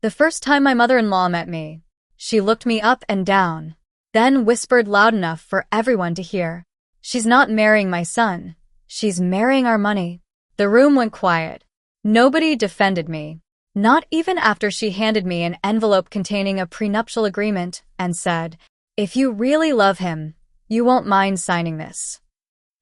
The first time my mother-in-law met me, she looked me up and down, then whispered loud enough for everyone to hear. "She's not marrying my son. She's marrying our money." The room went quiet. Nobody defended me, not even after she handed me an envelope containing a prenuptial agreement and said, "If you really love him, you won't mind signing this."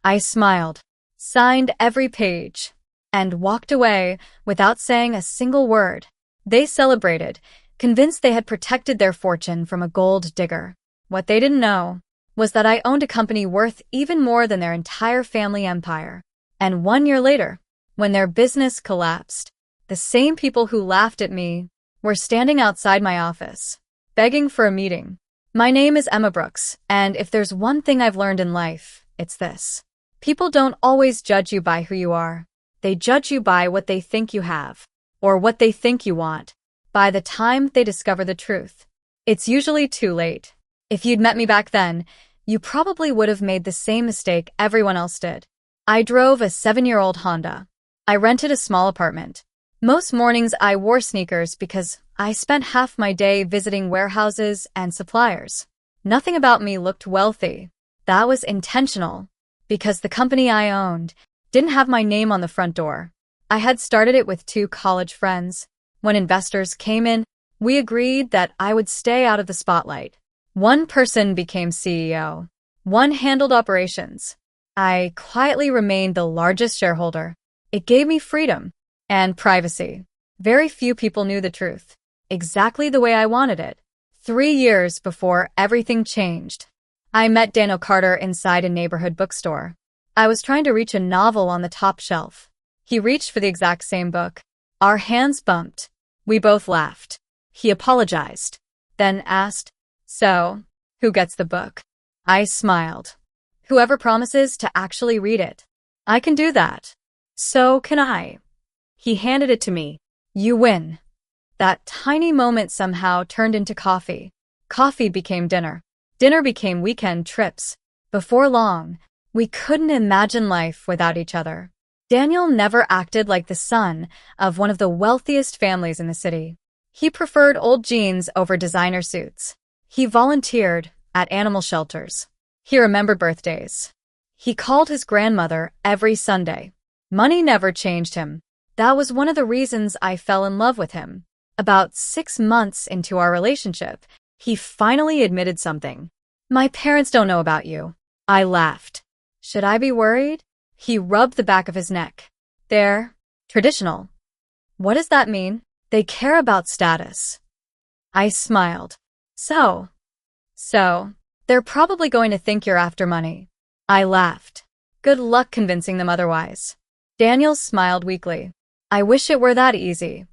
I smiled, signed every page, and walked away without saying a single word. They celebrated, convinced they had protected their fortune from a gold digger. What they didn't know was that I owned a company worth even more than their entire family empire. And 1 year later, when their business collapsed, the same people who laughed at me were standing outside my office, begging for a meeting. My name is Emma Brooks, and if there's one thing I've learned in life, it's this. People don't always judge you by who you are. They judge you by what they think you have, or what they think you want. By the time they discover the truth, it's usually too late. If you'd met me back then, you probably would have made the same mistake everyone else did. I drove a 7-year-old Honda. I rented a small apartment. Most mornings I wore sneakers because I spent half my day visiting warehouses and suppliers. Nothing about me looked wealthy. That was intentional, because the company I owned didn't have my name on the front door. I had started it with 2 college friends. When investors came in, we agreed that I would stay out of the spotlight. One person became CEO. One handled operations. I quietly remained the largest shareholder. It gave me freedom and privacy. Very few people knew the truth, exactly the way I wanted it. 3 years before everything changed, I met Daniel Carter inside a neighborhood bookstore. I was trying to reach a novel on the top shelf. He reached for the exact same book. Our hands bumped. We both laughed. He apologized, then asked, "So, who gets the book?" I smiled. "Whoever promises to actually read it." "I can do that." "So can I." He handed it to me. "You win." That tiny moment somehow turned into coffee. Coffee became dinner. Dinner became weekend trips. Before long, we couldn't imagine life without each other. Daniel never acted like the son of one of the wealthiest families in the city. He preferred old jeans over designer suits. He volunteered at animal shelters. He remembered birthdays. He called his grandmother every Sunday. Money never changed him. That was one of the reasons I fell in love with him. About 6 months into our relationship, he finally admitted something. "My parents don't know about you." I laughed. "Should I be worried?" He rubbed the back of his neck. "They're traditional." "What does that mean?" "They care about status." I smiled. So, they're probably going to think you're after money." I laughed. "Good luck convincing them otherwise." Daniel smiled weakly. "I wish it were that easy."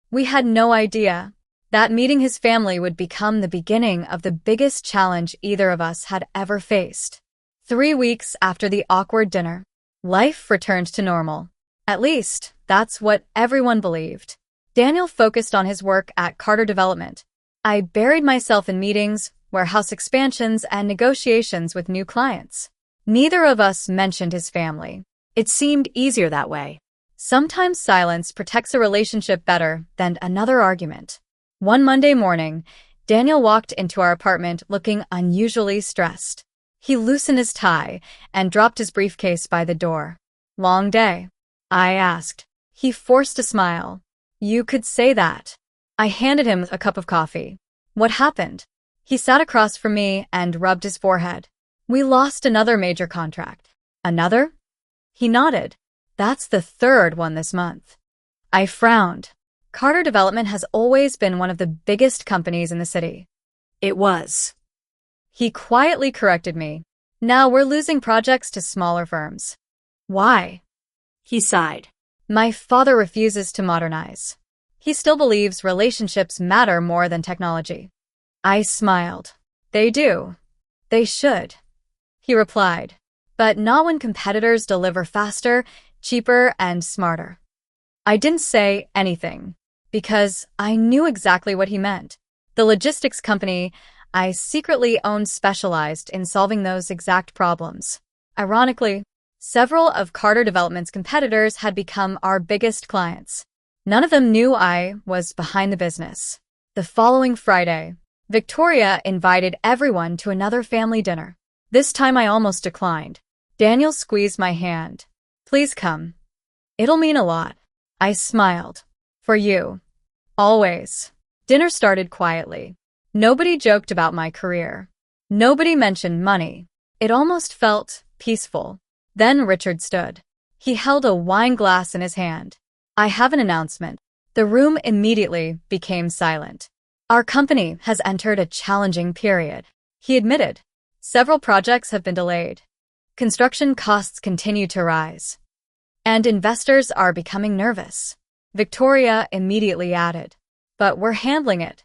We had no idea that meeting his family would become the beginning of the biggest challenge either of us had ever faced. 3 weeks after the awkward dinner, life returned to normal. At least, that's what everyone believed. Daniel focused on his work at Carter Development. I buried myself in meetings, warehouse expansions, and negotiations with new clients. Neither of us mentioned his family. It seemed easier that way. Sometimes silence protects a relationship better than another argument. One Monday morning, Daniel walked into our apartment looking unusually stressed. He loosened his tie and dropped his briefcase by the door. "Long day?" I asked. He forced a smile. "You could say that." I handed him a cup of coffee. "What happened?" He sat across from me and rubbed his forehead. "We lost another major contract." "Another?" He nodded. "That's the 3rd one this month." I frowned. Carter Development has always been one of the biggest companies in the city. "It was." He quietly corrected me. "Now we're losing projects to smaller firms." "Why?" He sighed. "My father refuses to modernize. He still believes relationships matter more than technology." I smiled. "They do. They should," he replied. "But not when competitors deliver faster, cheaper, and smarter." I didn't say anything, because I knew exactly what he meant. The logistics company I secretly owned specialized in solving those exact problems. Ironically, several of Carter Development's competitors had become our biggest clients. None of them knew I was behind the business. The following Friday, Victoria invited everyone to another family dinner. This time I almost declined. Daniel squeezed my hand. Please come. It'll mean a lot. I smiled. For you. Always. Dinner started quietly. Nobody joked about my career. Nobody mentioned money. It almost felt peaceful. Then Richard stood. He held a wine glass in his hand. I have an announcement. The room immediately became silent. Our company has entered a challenging period, he admitted. Several projects have been delayed. Construction costs continue to rise. And investors are becoming nervous. Victoria immediately added. But we're handling it.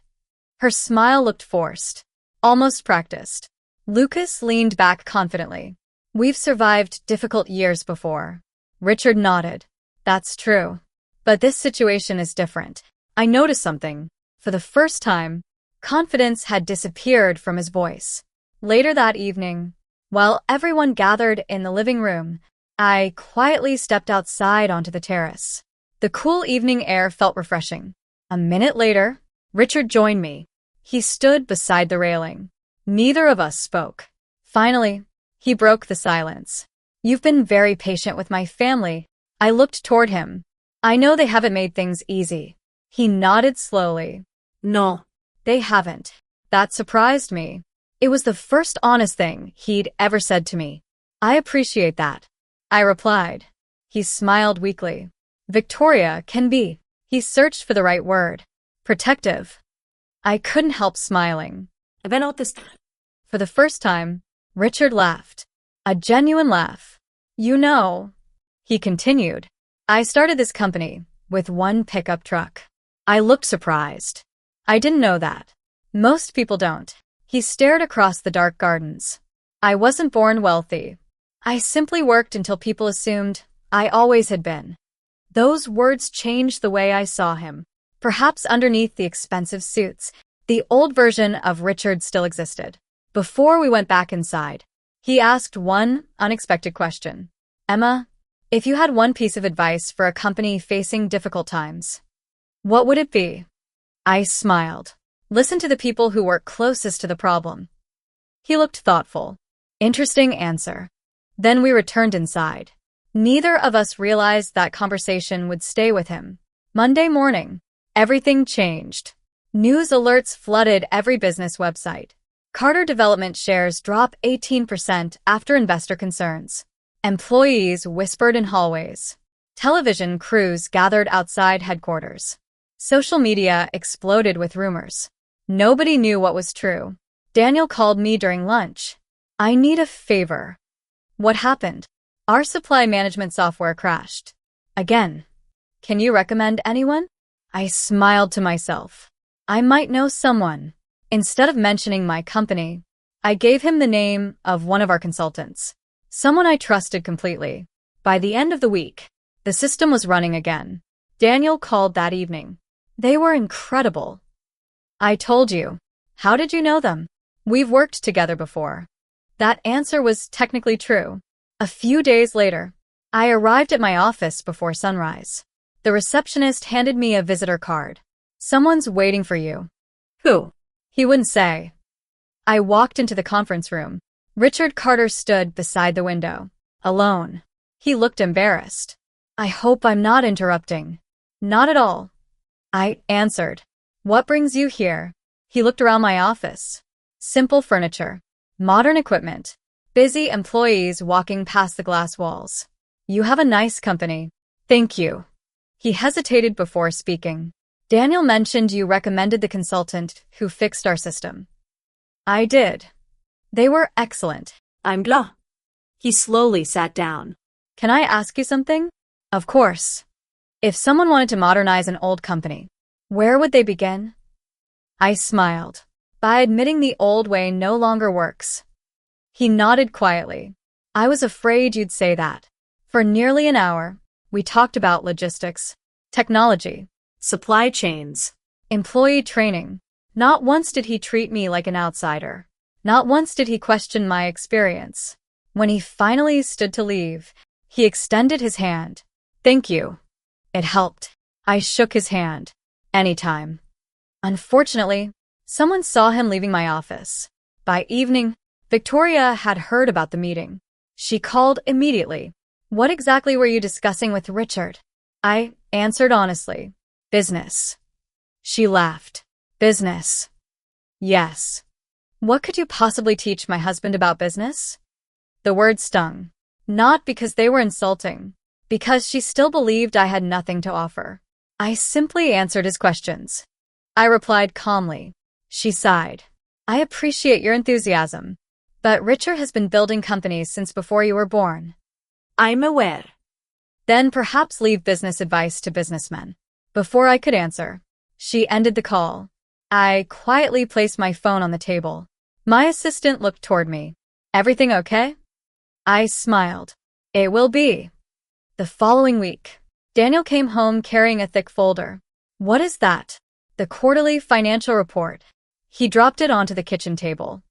Her smile looked forced, almost practiced. Lucas leaned back confidently. We've survived difficult years before. Richard nodded. That's true. But this situation is different. I noticed something. For the first time, confidence had disappeared from his voice. Later that evening, while everyone gathered in the living room, I quietly stepped outside onto the terrace. The cool evening air felt refreshing. A minute later, Richard joined me. He stood beside the railing. Neither of us spoke. Finally, he broke the silence. You've been very patient with my family. I looked toward him. I know they haven't made things easy. He nodded slowly. No, they haven't. That surprised me. It was the first honest thing he'd ever said to me. I appreciate that, I replied. He smiled weakly. Victoria can be. He searched for the right word. Protective. I couldn't help smiling. I've been out this time. For the first time, Richard laughed. A genuine laugh. You know, he continued. I started this company with one pickup truck. I looked surprised. I didn't know that. Most people don't. He stared across the dark gardens. I wasn't born wealthy. I simply worked until people assumed I always had been. Those words changed the way I saw him. Perhaps underneath the expensive suits, the old version of Richard still existed. Before we went back inside, he asked one unexpected question. Emma, if you had one piece of advice for a company facing difficult times, what would it be? I smiled. Listen to the people who work closest to the problem. He looked thoughtful. Interesting answer. Then we returned inside. Neither of us realized that conversation would stay with him. Monday morning, everything changed. News alerts flooded every business website. Carter Development shares drop 18% after investor concerns. Employees whispered in hallways. Television crews gathered outside headquarters. Social media exploded with rumors. Nobody knew what was true. Daniel called me during lunch. I need a favor. What happened? Our supply management software crashed. Again. Can you recommend anyone? I smiled to myself. I might know someone. Instead of mentioning my company, I gave him the name of one of our consultants. Someone I trusted completely. By the end of the week, the system was running again. Daniel called that evening. They were incredible. I told you. How did you know them? We've worked together before. That answer was technically true. A few days later, I arrived at my office before sunrise. The receptionist handed me a visitor card. Someone's waiting for you. Who? He wouldn't say. I walked into the conference room. Richard Carter stood beside the window, alone. He looked embarrassed. I hope I'm not interrupting. Not at all. I answered. What brings you here? He looked around my office. Simple furniture. Modern equipment. Busy employees walking past the glass walls. You have a nice company. Thank you. He hesitated before speaking. Daniel mentioned you recommended the consultant who fixed our system. I did. They were excellent. I'm glad. He slowly sat down. Can I ask you something? Of course. If someone wanted to modernize an old company, where would they begin? I smiled. By admitting the old way no longer works. He nodded quietly. I was afraid you'd say that. For nearly an hour, we talked about logistics, technology, supply chains, employee training. Not once did he treat me like an outsider. Not once did he question my experience. When he finally stood to leave, he extended his hand. Thank you. It helped. I shook his hand. Anytime. Unfortunately, someone saw him leaving my office. By evening, Victoria had heard about the meeting. She called immediately. What exactly were you discussing with Richard? I answered honestly. Business. She laughed. Business. Yes. What could you possibly teach my husband about business? The words stung. Not because they were insulting, because she still believed I had nothing to offer. I simply answered his questions. I replied calmly. She sighed. I appreciate your enthusiasm, but Richard has been building companies since before you were born. I'm aware. Then perhaps leave business advice to businessmen. Before I could answer, she ended the call. I quietly placed my phone on the table. My assistant looked toward me. Everything okay? I smiled. It will be. The following week, Daniel came home carrying a thick folder. What is that? The quarterly financial report. He dropped it onto the kitchen table.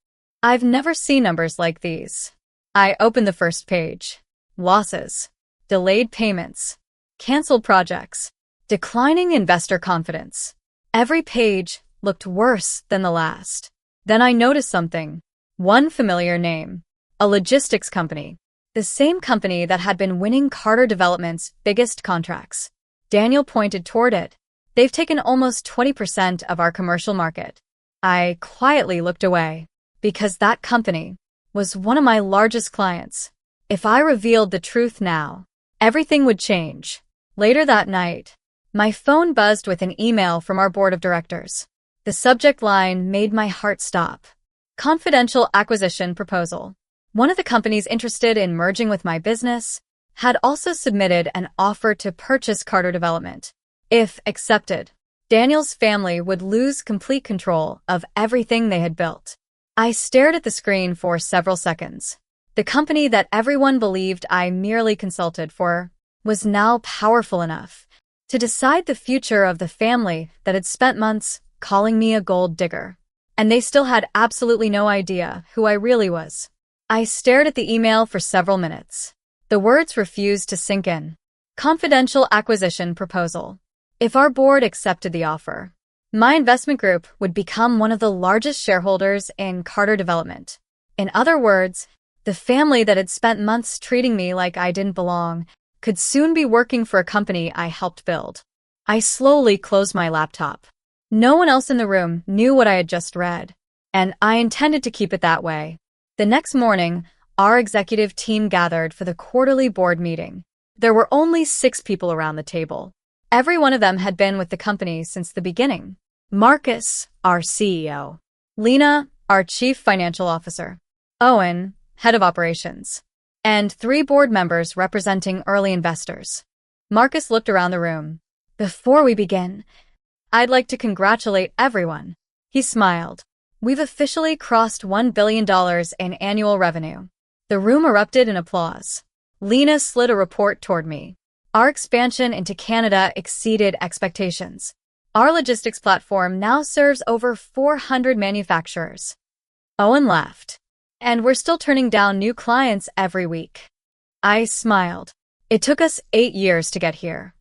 I've never seen numbers like these. I opened the first page. Losses. Delayed payments. Canceled projects. Declining investor confidence. Every page looked worse than the last. Then I noticed something. One familiar name. A logistics company. The same company that had been winning Carter Development's biggest contracts. Daniel pointed toward it. They've taken almost 20% of our commercial market. I quietly looked away, because that company was one of my largest clients. If I revealed the truth now, everything would change. Later that night, my phone buzzed with an email from our board of directors. The subject line made my heart stop. Confidential acquisition proposal. One of the companies interested in merging with my business had also submitted an offer to purchase Carter Development. If accepted, Daniel's family would lose complete control of everything they had built. I stared at the screen for several seconds. The company that everyone believed I merely consulted for was now powerful enough to decide the future of the family that had spent months calling me a gold digger. And they still had absolutely no idea who I really was. I stared at the email for several minutes. The words refused to sink in. Confidential acquisition proposal. If our board accepted the offer, my investment group would become one of the largest shareholders in Carter Development. In other words, the family that had spent months treating me like I didn't belong could soon be working for a company I helped build. I slowly closed my laptop. No one else in the room knew what I had just read, and I intended to keep it that way. The next morning, our executive team gathered for the quarterly board meeting. There were only 6 people around the table. Every one of them had been with the company since the beginning. Marcus, our CEO. Lena, our chief financial officer. Owen, head of operations. And 3 board members representing early investors. Marcus looked around the room. Before we begin, I'd like to congratulate everyone. He smiled. We've officially crossed $1 billion in annual revenue. The room erupted in applause. Lena slid a report toward me. Our expansion into Canada exceeded expectations. Our logistics platform now serves over 400 manufacturers. Owen laughed. And we're still turning down new clients every week. I smiled. It took us 8 years to get here.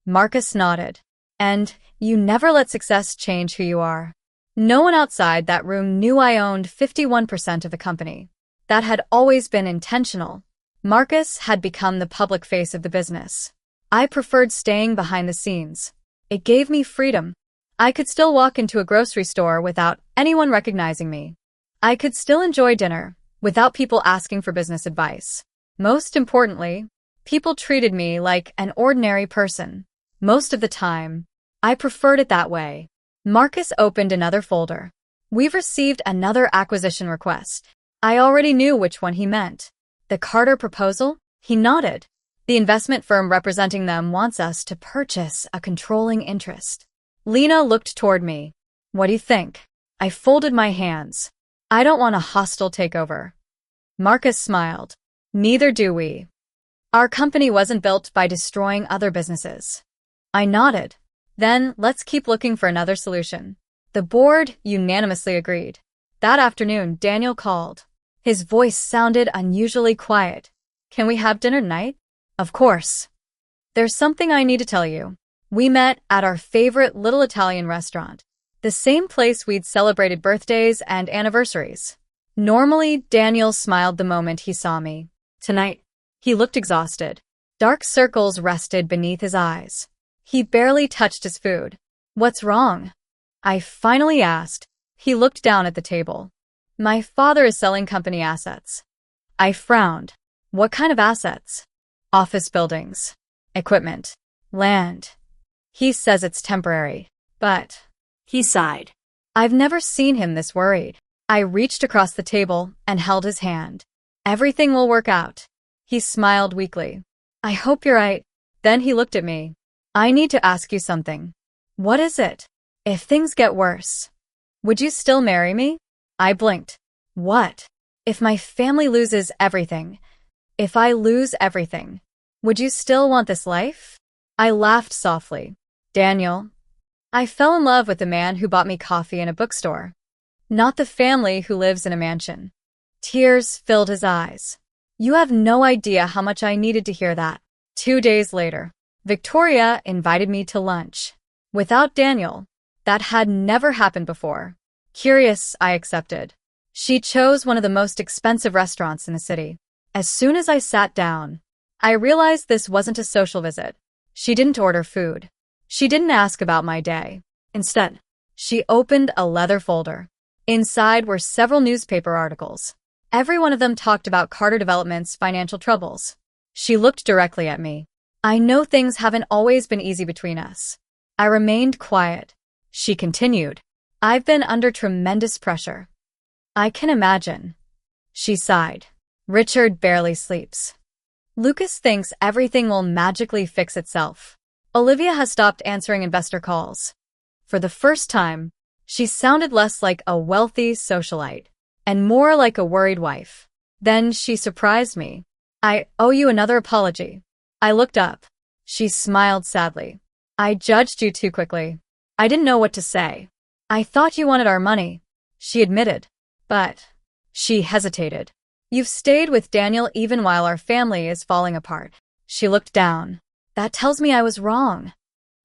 Marcus nodded. And you never let success change who you are. No one outside that room knew I owned 51% of the company. That had always been intentional. Marcus had become the public face of the business. I preferred staying behind the scenes. It gave me freedom. I could still walk into a grocery store without anyone recognizing me. I could still enjoy dinner without people asking for business advice. Most importantly, people treated me like an ordinary person. Most of the time, I preferred it that way. Marcus opened another folder. We've received another acquisition request. I already knew which one he meant. The Carter proposal? He nodded. The investment firm representing them wants us to purchase a controlling interest. Lena looked toward me. What do you think? I folded my hands. I don't want a hostile takeover. Marcus smiled. Neither do we. Our company wasn't built by destroying other businesses. I nodded. Then let's keep looking for another solution. The board unanimously agreed. That afternoon, Daniel called. His voice sounded unusually quiet. Can we have dinner tonight? Of course. There's something I need to tell you. We met at our favorite little Italian restaurant, the same place we'd celebrated birthdays and anniversaries. Normally, Daniel smiled the moment he saw me. Tonight, he looked exhausted. Dark circles rested beneath his eyes. He barely touched his food. "What's wrong?" I finally asked. He looked down at the table. "My father is selling company assets." I frowned. "What kind of assets?" "Office buildings, equipment, land." "He says it's temporary, but—" He sighed. I've never seen him this worried. I reached across the table and held his hand. "Everything will work out." He smiled weakly. "I hope you're right." Then he looked at me. "I need to ask you something." "What is it?" "If things get worse, would you still marry me?" I blinked. "What? If my family loses everything, if I lose everything, would you still want this life?" I laughed softly. "Daniel, I fell in love with the man who bought me coffee in a bookstore, not the family who lives in a mansion." Tears filled his eyes. You have no idea how much I needed to hear that. 2 days later, Victoria invited me to lunch. Without Daniel, that had never happened before. Curious, I accepted. She chose one of the most expensive restaurants in the city. As soon as I sat down, I realized this wasn't a social visit. She didn't order food. She didn't ask about my day. Instead, she opened a leather folder. Inside were several newspaper articles. Every one of them talked about Carter Development's financial troubles. She looked directly at me. "I know things haven't always been easy between us." I remained quiet. She continued. "I've been under tremendous pressure." "I can imagine." She sighed. "Richard barely sleeps. Lucas thinks everything will magically fix itself. Olivia has stopped answering investor calls." For the first time, she sounded less like a wealthy socialite and more like a worried wife. Then she surprised me. "I owe you another apology." I looked up. She smiled sadly. "I judged you too quickly. I didn't know what to say." "I thought you wanted our money," she admitted. "But—" She hesitated. "You've stayed with Daniel even while our family is falling apart." She looked down. "That tells me I was wrong."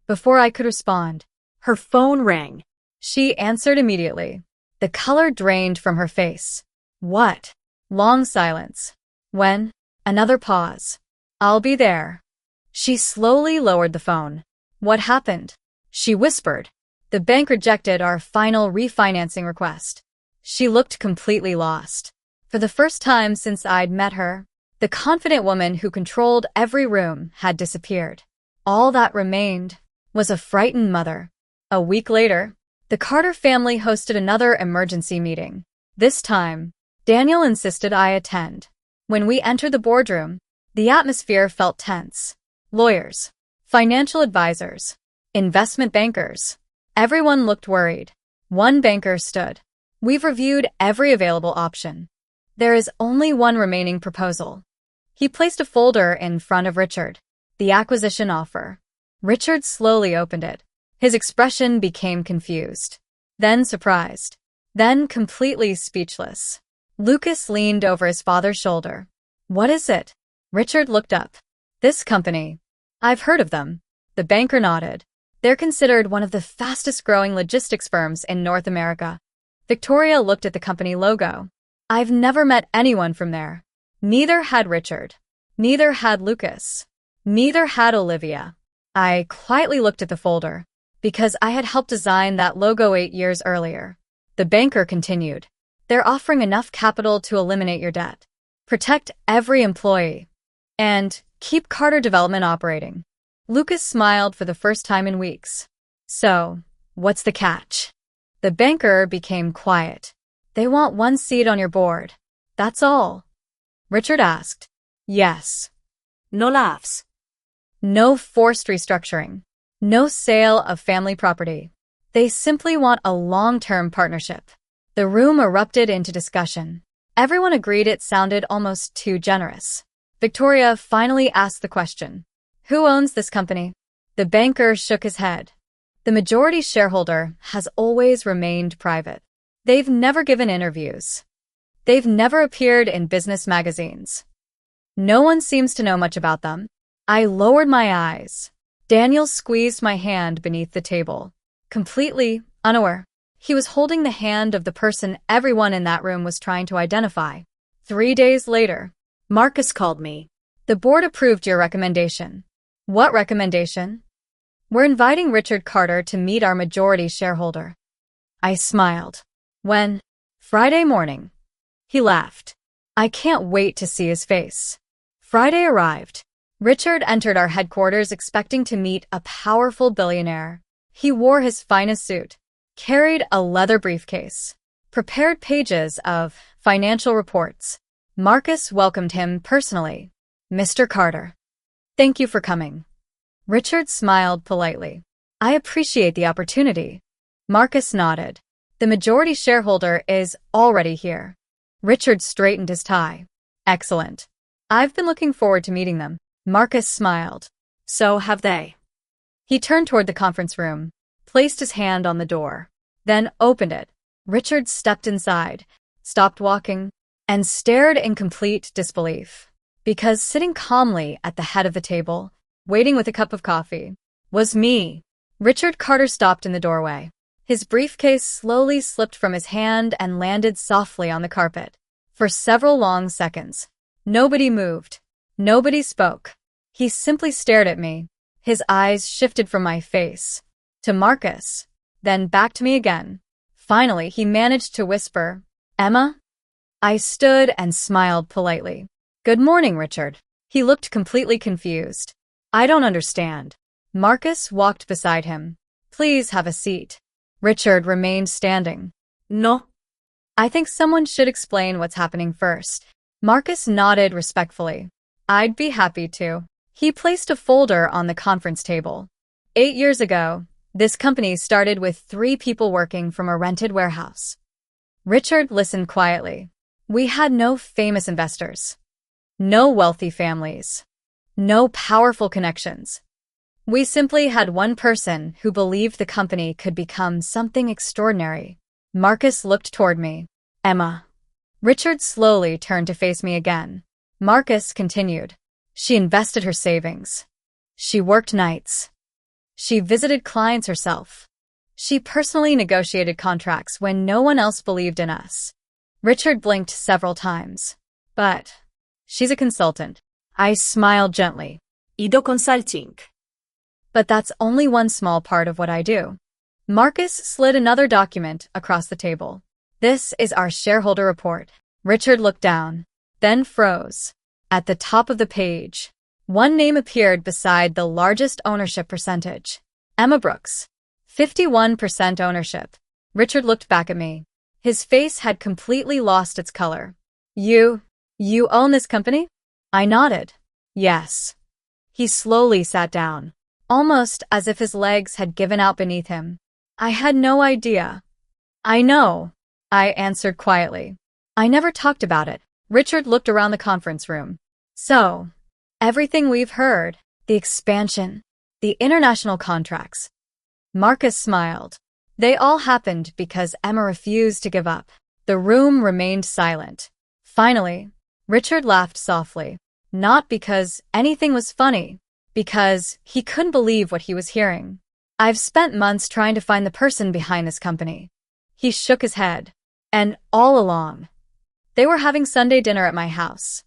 Before I could respond, her phone rang. She answered immediately. The color drained from her face. "What?" Long silence. "When?" Another pause. "I'll be there." She slowly lowered the phone. "What happened?" She whispered. "The bank rejected our final refinancing request." She looked completely lost. For the first time since I'd met her, the confident woman who controlled every room had disappeared. All that remained was a frightened mother. A week later, the Carter family hosted another emergency meeting. This time, Daniel insisted I attend. When we entered the boardroom, the atmosphere felt tense. Lawyers, financial advisors, investment bankers. Everyone looked worried. One banker stood. "We've reviewed every available option. There is only one remaining proposal." He placed a folder in front of Richard. The acquisition offer. Richard slowly opened it. His expression became confused, then surprised, then completely speechless. Lucas leaned over his father's shoulder. "What is it?" Richard looked up. "This company. I've heard of them." The banker nodded. "They're considered one of the fastest-growing logistics firms in North America." Victoria looked at the company logo. "I've never met anyone from there." Neither had Richard. Neither had Lucas. Neither had Olivia. I quietly looked at the folder, because I had helped design that logo 8 years earlier. The banker continued. "They're offering enough capital to eliminate your debt, protect every employee, and keep Carter Development operating." Lucas smiled for the first time in weeks. "So, what's the catch?" The banker became quiet. "They want one seat on your board. That's all." Richard asked. "Yes." No laughs. No forced restructuring. No sale of family property. They simply want a long-term partnership. The room erupted into discussion. Everyone agreed it sounded almost too generous. Victoria finally asked the question. "Who owns this company?" The banker shook his head. "The majority shareholder has always remained private. They've never given interviews. They've never appeared in business magazines. No one seems to know much about them." I lowered my eyes. Daniel squeezed my hand beneath the table, completely unaware. He was holding the hand of the person everyone in that room was trying to identify. 3 days later, Marcus called me. The board approved your recommendation. What recommendation? We're inviting Richard Carter to meet our majority shareholder. I smiled. When? Friday morning. He laughed. I can't wait to see his face. Friday arrived. Richard entered our headquarters expecting to meet a powerful billionaire. He wore his finest suit, carried a leather briefcase, prepared pages of financial reports. Marcus welcomed him personally. Mr. Carter. Thank you for coming. Richard smiled politely. I appreciate the opportunity. Marcus nodded. The majority shareholder is already here. Richard straightened his tie. Excellent. I've been looking forward to meeting them. Marcus smiled. So have they. He turned toward the conference room, placed his hand on the door, then opened it. Richard stepped inside, stopped walking, and stared in complete disbelief. Because sitting calmly at the head of the table, waiting with a cup of coffee, was me. Richard Carter stopped in the doorway. His briefcase slowly slipped from his hand and landed softly on the carpet. For several long seconds, nobody moved. Nobody spoke. He simply stared at me. His eyes shifted from my face to Marcus, then back to me again. Finally, he managed to whisper, Emma? I stood and smiled politely. Good morning, Richard. He looked completely confused. I don't understand. Marcus walked beside him. Please have a seat. Richard remained standing. No. I think someone should explain what's happening first. Marcus nodded respectfully. I'd be happy to. He placed a folder on the conference table. 8 years ago, this company started with 3 people working from a rented warehouse. Richard listened quietly. We had no famous investors, no wealthy families, no powerful connections. We simply had one person who believed the company could become something extraordinary. Marcus looked toward me. Emma. Richard slowly turned to face me again. Marcus continued. She invested her savings. She worked nights. She visited clients herself. She personally negotiated contracts when no one else believed in us. Richard blinked several times. But she's a consultant. I smiled gently. Ido Consulting. But that's only one small part of what I do. Marcus slid another document across the table. This is our shareholder report. Richard looked down, then froze. At the top of the page, one name appeared beside the largest ownership percentage. Emma Brooks. 51% ownership. Richard looked back at me. His face had completely lost its color. You own this company? I nodded. Yes. He slowly sat down, almost as if his legs had given out beneath him. I had no idea. I know, I answered quietly. I never talked about it. Richard looked around the conference room. So, everything we've heard, the expansion, the international contracts. Marcus smiled. They all happened because Emma refused to give up. The room remained silent. Finally, Richard laughed softly. Not because anything was funny, because he couldn't believe what he was hearing. I've spent months trying to find the person behind this company. He shook his head. And all along, they were having Sunday dinner at my house.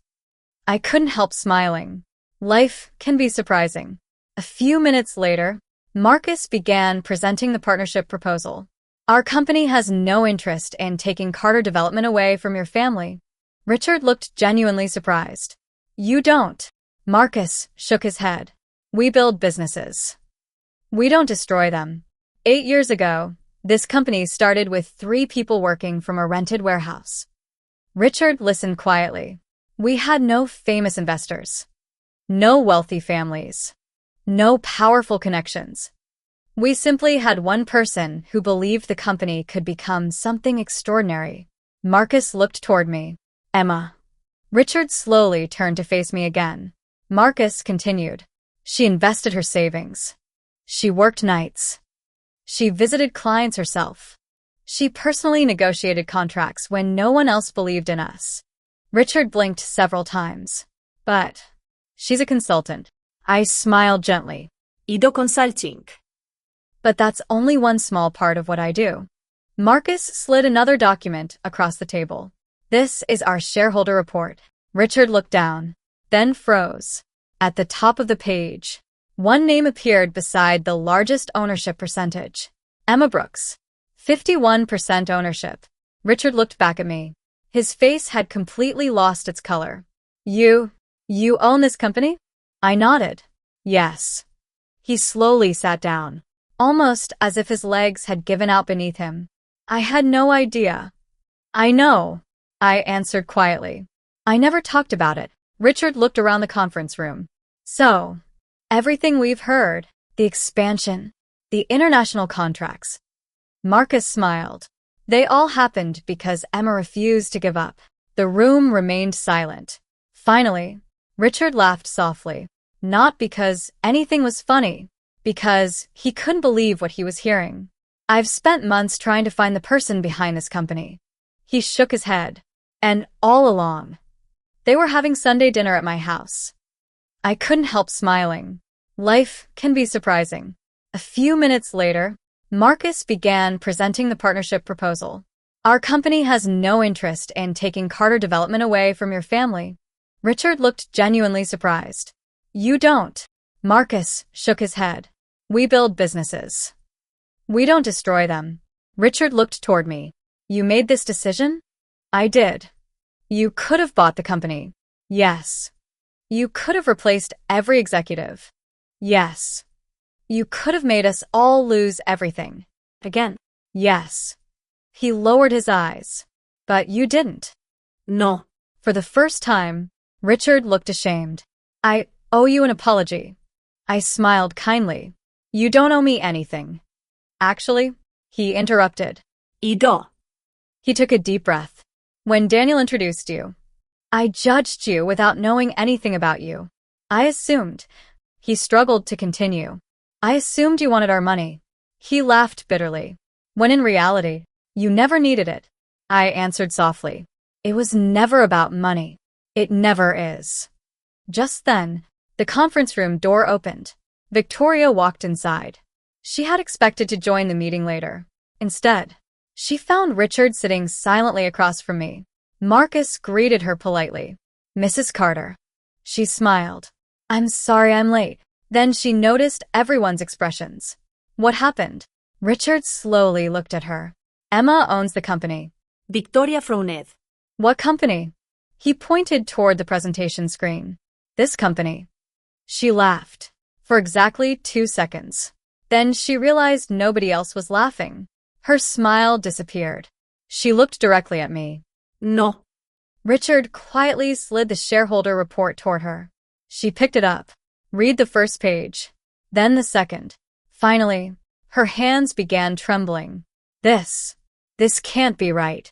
I couldn't help smiling. Life can be surprising. A few minutes later, Marcus began presenting the partnership proposal. Our company has no interest in taking Carter Development away from your family. Richard looked genuinely surprised. You don't. Marcus shook his head. We build businesses. We don't destroy them. 8 years ago, this company started with 3 people working from a rented warehouse. Richard listened quietly. We had no famous investors, no wealthy families, no powerful connections. We simply had one person who believed the company could become something extraordinary. Marcus looked toward me. Emma. Richard slowly turned to face me again. Marcus continued. She invested her savings. She worked nights. She visited clients herself. She personally negotiated contracts when no one else believed in us. Richard blinked several times. But she's a consultant. I smiled gently. I do consulting. But that's only one small part of what I do. Marcus slid another document across the table. This is our shareholder report. Richard looked down, then froze. At the top of the page, one name appeared beside the largest ownership percentage. Emma Brooks. 51% ownership. Richard looked back at me. His face had completely lost its color. You own this company? I nodded. Yes. He slowly sat down, almost as if his legs had given out beneath him. I had no idea. I know, I answered quietly. I never talked about it. Richard looked around the conference room. So, everything we've heard, the expansion, the international contracts. Marcus smiled. They all happened because Emma refused to give up. The room remained silent. Finally, Richard laughed softly. Not because anything was funny, because he couldn't believe what he was hearing. I've spent months trying to find the person behind this company. He shook his head. And all along, they were having Sunday dinner at my house. I couldn't help smiling. Life can be surprising. A few minutes later, Marcus began presenting the partnership proposal. Our company has no interest in taking Carter Development away from your family. Richard looked genuinely surprised. You don't. Marcus shook his head. We build businesses. We don't destroy them. Richard looked toward me. You made this decision? I did. You could have bought the company. Yes. You could have replaced every executive. Yes. You could have made us all lose everything. Again. Yes. He lowered his eyes. But you didn't. No. For the first time, Richard looked ashamed. I owe you an apology. I smiled kindly. You don't owe me anything. Actually, he interrupted. I do. He took a deep breath. When Daniel introduced you, I judged you without knowing anything about you. I assumed. He struggled to continue. I assumed you wanted our money. He laughed bitterly. When in reality, you never needed it. I answered softly. It was never about money. It never is. Just then, the conference room door opened. Victoria walked inside. She had expected to join the meeting later. Instead, she found Richard sitting silently across from me. Marcus greeted her politely. Mrs. Carter. She smiled. I'm sorry I'm late. Then she noticed everyone's expressions. What happened? Richard slowly looked at her. Emma owns the company. Victoria Frowned. What company? He pointed toward the presentation screen. This company. She laughed. For exactly 2 seconds. Then she realized nobody else was laughing. Her smile disappeared. She looked directly at me. No. Richard quietly slid the shareholder report toward her. She picked it up. Read the first page. Then the second. Finally, her hands began trembling. This can't be right.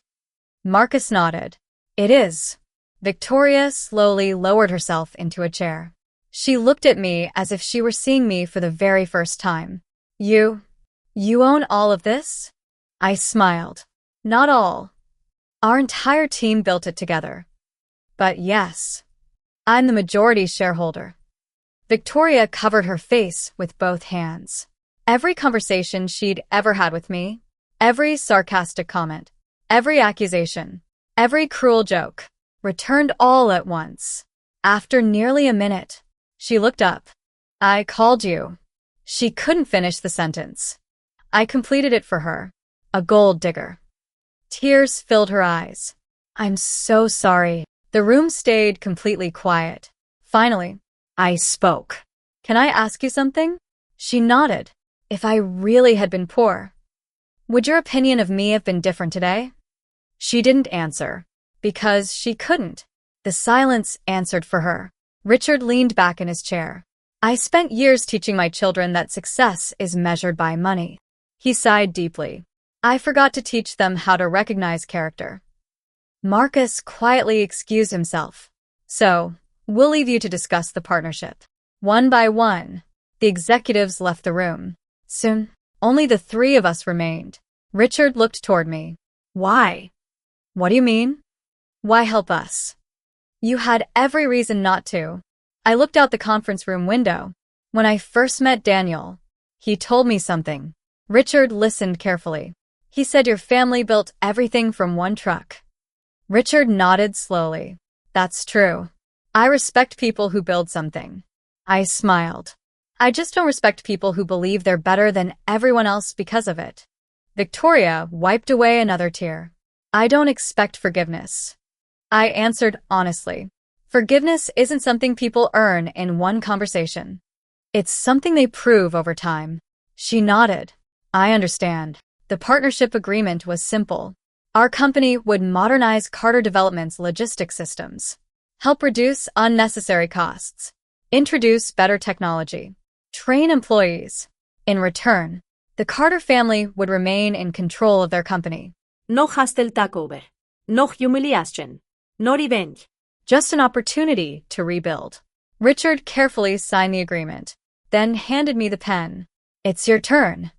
Marcus nodded. It is. Victoria slowly lowered herself into a chair. She looked at me as if she were seeing me for the very first time. You own all of this? I smiled. Not all. Our entire team built it together. But yes, I'm the majority shareholder. Victoria covered her face with both hands. Every conversation she'd ever had with me, every sarcastic comment, every accusation, every cruel joke, returned all at once. After nearly a minute, she looked up. I called you. She couldn't finish the sentence. I completed it for her. A gold digger. Tears filled her eyes. I'm so sorry. The room stayed completely quiet. Finally, I spoke. Can I ask you something? She nodded. If I really had been poor, would your opinion of me have been different today? She didn't answer, because she couldn't. The silence answered for her. Richard leaned back in his chair. I spent years teaching my children that success is measured by money. He sighed deeply. I forgot to teach them how to recognize character. Marcus quietly excused himself. So, we'll leave you to discuss the partnership. One by one, the executives left the room. Soon, only the 3 of us remained. Richard looked toward me. Why? What do you mean? Why help us? You had every reason not to. I looked out the conference room window. When I first met Daniel, he told me something. Richard listened carefully. He said your family built everything from one truck. Richard nodded slowly. That's true. I respect people who build something. I smiled. I just don't respect people who believe they're better than everyone else because of it. Victoria wiped away another tear. I don't expect forgiveness. I answered honestly. Forgiveness isn't something people earn in one conversation. It's something they prove over time. She nodded. I understand. The partnership agreement was simple. Our company would modernize Carter Development's logistics systems, help reduce unnecessary costs, introduce better technology, train employees. In return, the Carter family would remain in control of their company. No hostile takeover. No humiliation. No revenge. Just an opportunity to rebuild. Richard carefully signed the agreement, then handed me the pen. It's your turn.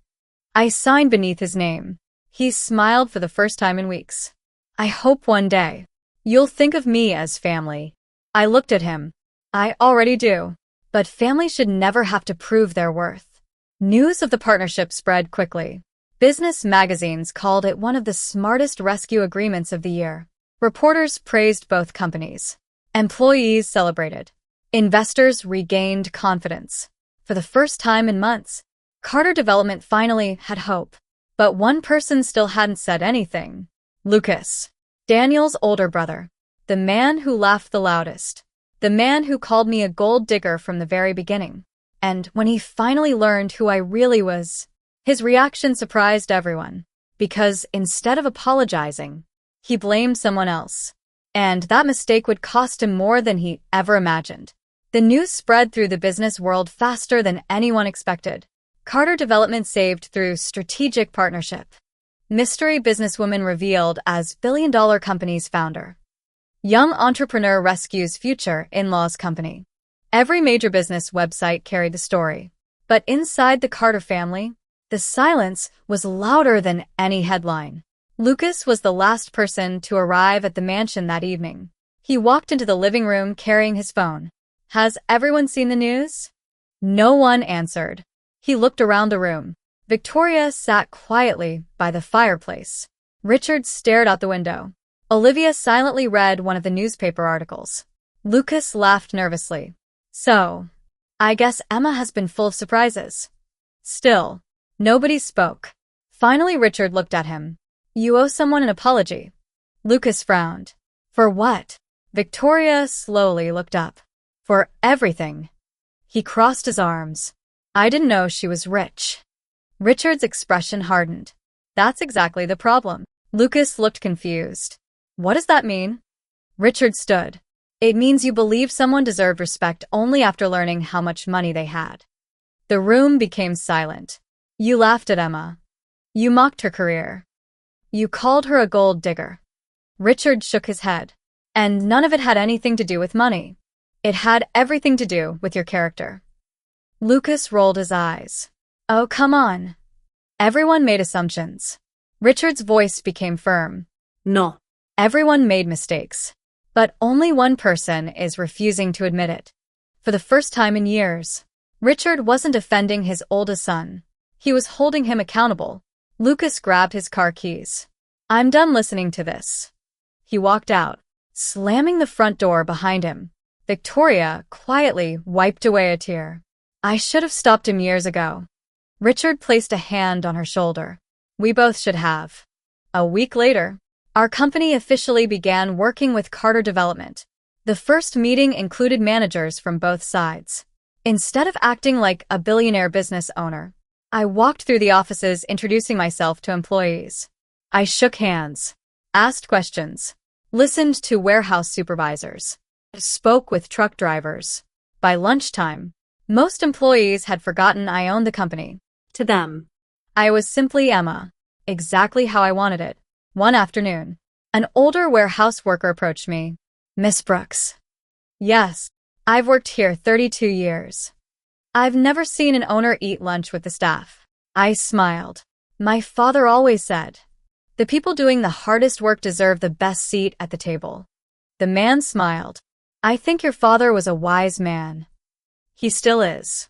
I signed beneath his name. He smiled for the first time in weeks. I hope one day you'll think of me as family. I looked at him. I already do. But family should never have to prove their worth. News of the partnership spread quickly. Business magazines called it one of the smartest rescue agreements of the year. Reporters praised both companies. Employees celebrated. Investors regained confidence. For the first time in months, Carter Development finally had hope. But one person still hadn't said anything. Lucas, Daniel's older brother. The man who laughed the loudest. The man who called me a gold digger from the very beginning. And when he finally learned who I really was, his reaction surprised everyone. Because instead of apologizing, he blamed someone else. And that mistake would cost him more than he ever imagined. The news spread through the business world faster than anyone expected. Carter Development saved through strategic partnership. Mystery businesswoman revealed as billion-dollar company's founder. Young entrepreneur rescues future in-laws company. Every major business website carried the story. But inside the Carter family, the silence was louder than any headline. Lucas was the last person to arrive at the mansion that evening. He walked into the living room carrying his phone. Has everyone seen the news? No one answered. He looked around the room. Victoria sat quietly by the fireplace. Richard stared out the window. Olivia silently read one of the newspaper articles. Lucas laughed nervously. So, I guess Emma has been full of surprises. Still, nobody spoke. Finally, Richard looked at him. You owe someone an apology. Lucas frowned. For what? Victoria slowly looked up. For everything. He crossed his arms. I didn't know she was rich. Richard's expression hardened. That's exactly the problem. Lucas looked confused. What does that mean? Richard stood. It means you believe someone deserved respect only after learning how much money they had. The room became silent. You laughed at Emma. You mocked her career. You called her a gold digger. Richard shook his head. And none of it had anything to do with money. It had everything to do with your character. Lucas rolled his eyes. Oh, come on. Everyone made assumptions. Richard's voice became firm. No. Everyone made mistakes. But only one person is refusing to admit it. For the first time in years, Richard wasn't defending his oldest son. He was holding him accountable. Lucas grabbed his car keys. I'm done listening to this. He walked out, slamming the front door behind him. Victoria quietly wiped away a tear. I should have stopped him years ago. Richard placed a hand on her shoulder. We both should have. A week later, our company officially began working with Carter Development. The first meeting included managers from both sides. Instead of acting like a billionaire business owner, I walked through the offices introducing myself to employees. I shook hands, asked questions, listened to warehouse supervisors, spoke with truck drivers. By lunchtime, most employees had forgotten I owned the company. To them, I was simply Emma, exactly how I wanted it. One afternoon, an older warehouse worker approached me. Miss Brooks. Yes, I've worked here 32 years. I've never seen an owner eat lunch with the staff. I smiled. My father always said, the people doing the hardest work deserve the best seat at the table. The man smiled. I think your father was a wise man. He still is.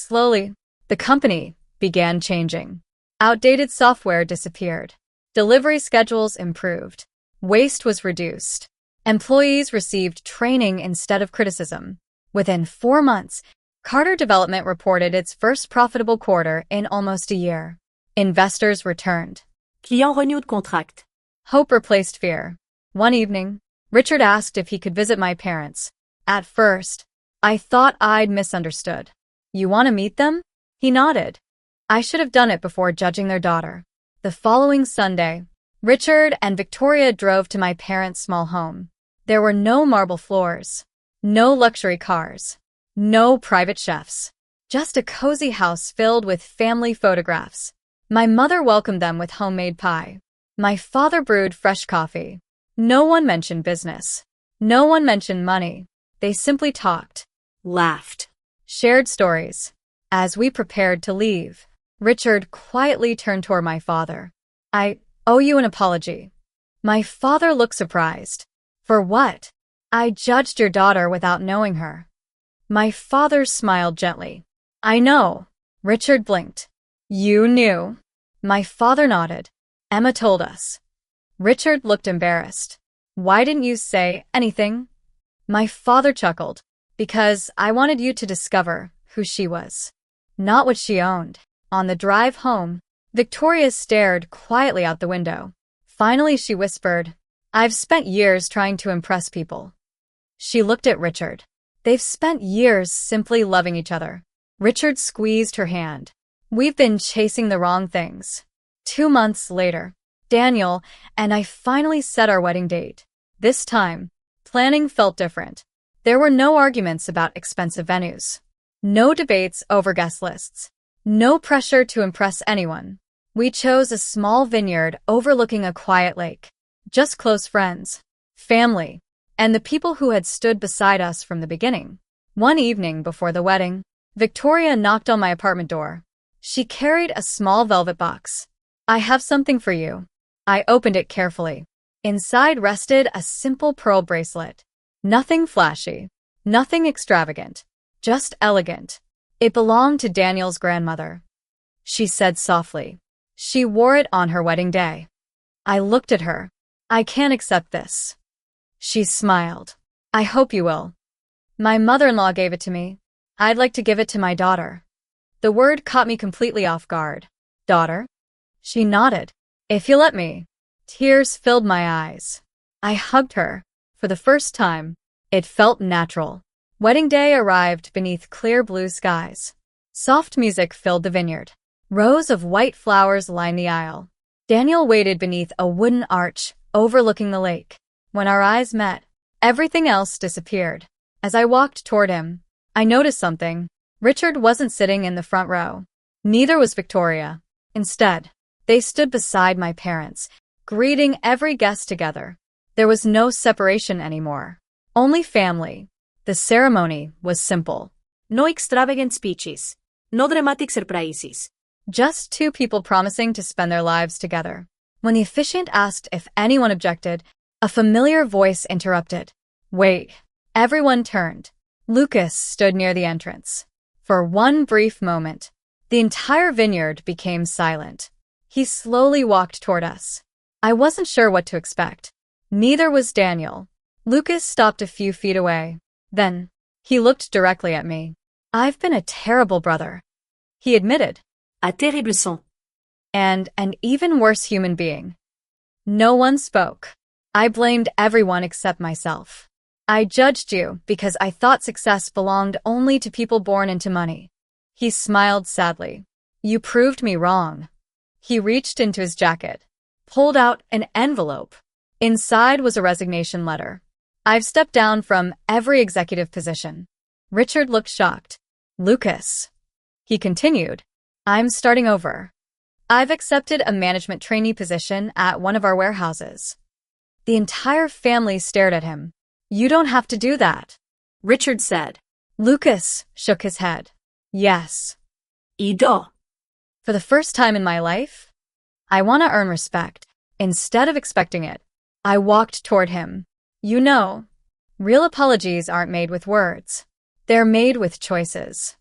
Slowly, the company began changing. Outdated software disappeared. Delivery schedules improved. Waste was reduced. Employees received training instead of criticism. Within 4 months, Carter Development reported its first profitable quarter in almost a year. Investors returned. Client renewed contract. Hope replaced fear. One evening, Richard asked if he could visit my parents. At first, I thought I'd misunderstood. You want to meet them? He nodded. I should have done it before judging their daughter. The following Sunday, Richard and Victoria drove to my parents' small home. There were no marble floors, no luxury cars, no private chefs, just a cozy house filled with family photographs. My mother welcomed them with homemade pie. My father brewed fresh coffee. No one mentioned business. No one mentioned money. They simply talked, Laughed. shared stories. As we prepared to leave, Richard quietly turned toward my father. I owe you an apology. My father looked surprised. For what? I judged your daughter without knowing her. My father smiled gently. I know. Richard blinked. You knew. My father nodded. Emma told us. Richard looked embarrassed. Why didn't you say anything? My father chuckled. Because I wanted you to discover who she was, not what she owned. On the drive home, Victoria stared quietly out the window. Finally, she whispered, I've spent years trying to impress people. She looked at Richard. They've spent years simply loving each other. Richard squeezed her hand. We've been chasing the wrong things. 2 months later, Daniel and I finally set our wedding date. This time, planning felt different. There were no arguments about expensive venues. No debates over guest lists. No pressure to impress anyone. We chose a small vineyard overlooking a quiet lake. Just close friends, family, and the people who had stood beside us from the beginning. One evening before the wedding, Victoria knocked on my apartment door. She carried a small velvet box. I have something for you. I opened it carefully. Inside rested a simple pearl bracelet. Nothing flashy, nothing extravagant, just elegant. It belonged to Daniel's grandmother. She said softly. She wore it on her wedding day. I looked at her. I can't accept this. She smiled. I hope you will. My mother-in-law gave it to me. I'd like to give it to my daughter. The word caught me completely off guard. Daughter? She nodded. If you let me. Tears filled my eyes. I hugged her. For the first time, it felt natural. Wedding day arrived beneath clear blue skies. Soft music filled the vineyard. Rows of white flowers lined the aisle. Daniel waited beneath a wooden arch overlooking the lake. When our eyes met, everything else disappeared. As I walked toward him, I noticed something. Richard wasn't sitting in the front row. Neither was Victoria. Instead, they stood beside my parents, greeting every guest together. There was no separation anymore. Only family. The ceremony was simple. No extravagant speeches. No dramatic surprises. Just 2 people promising to spend their lives together. When the officiant asked if anyone objected, a familiar voice interrupted. Wait. Everyone turned. Lucas stood near the entrance. For one brief moment, the entire vineyard became silent. He slowly walked toward us. I wasn't sure what to expect. Neither was Daniel. Lucas stopped a few feet away. Then, he looked directly at me. I've been a terrible brother, he admitted. Un terrible sang. And an even worse human being. No one spoke. I blamed everyone except myself. I judged you because I thought success belonged only to people born into money. He smiled sadly. You proved me wrong. He reached into his jacket, pulled out an envelope. Inside was a resignation letter. I've stepped down from every executive position. Richard looked shocked. Lucas. He continued. I'm starting over. I've accepted a management trainee position at one of our warehouses. The entire family stared at him. You don't have to do that, Richard said. Lucas shook his head. Yes. I do. For the first time in my life, I want to earn respect. Instead of expecting it, I walked toward him. You know, real apologies aren't made with words. They're made with choices.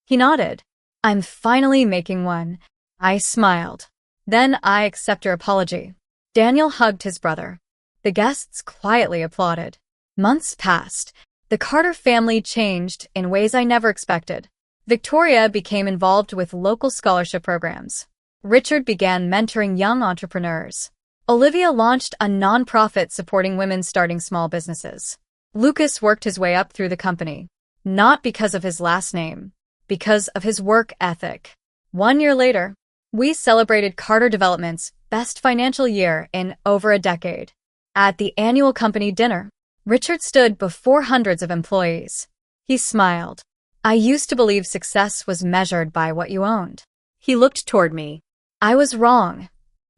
He nodded. I'm finally making one. I smiled. Then I accept your apology. Daniel hugged his brother. The guests quietly applauded. Months passed. The Carter family changed in ways I never expected. Victoria became involved with local scholarship programs. Richard began mentoring young entrepreneurs. Olivia launched a nonprofit supporting women starting small businesses. Lucas worked his way up through the company, not because of his last name, because of his work ethic. 1 year later, we celebrated Carter Development's best financial year in over a decade. At the annual company dinner, Richard stood before hundreds of employees. He smiled. I used to believe success was measured by what you owned. He looked toward me. I was wrong.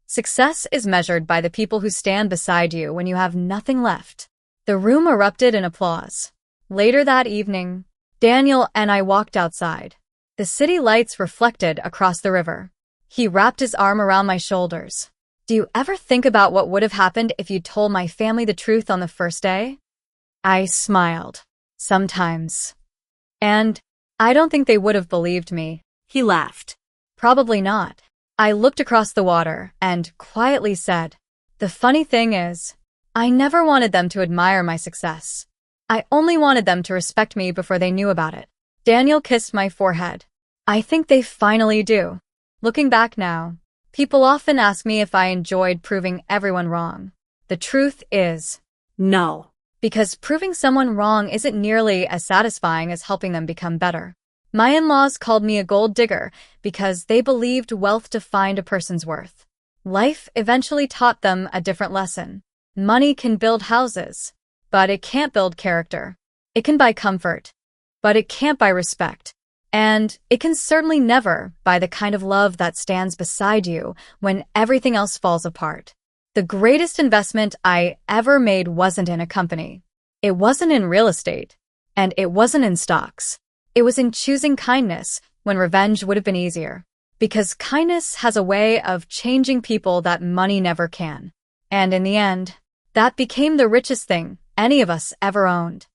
Success is measured by the people who stand beside you when you have nothing left. The room erupted in applause. Later that evening, Daniel and I walked outside. The city lights reflected across the river. He wrapped his arm around my shoulders. Do you ever think about what would have happened if you told my family the truth on the first day? I smiled. Sometimes. And I don't think they would have believed me. He laughed. Probably not. I looked across the water and quietly said, the funny thing is, I never wanted them to admire my success. I only wanted them to respect me before they knew about it. Daniel kissed my forehead. I think they finally do. Looking back now, people often ask me if I enjoyed proving everyone wrong. The truth is, no. Because proving someone wrong isn't nearly as satisfying as helping them become better. My in-laws called me a gold digger because they believed wealth defined a person's worth. Life eventually taught them a different lesson. Money can build houses, but it can't build character. It can buy comfort, but it can't buy respect. And it can certainly never buy the kind of love that stands beside you when everything else falls apart. The greatest investment I ever made wasn't in a company. It wasn't in real estate, and it wasn't in stocks. It was in choosing kindness when revenge would have been easier. Because kindness has a way of changing people that money never can. And in the end, that became the richest thing any of us ever owned.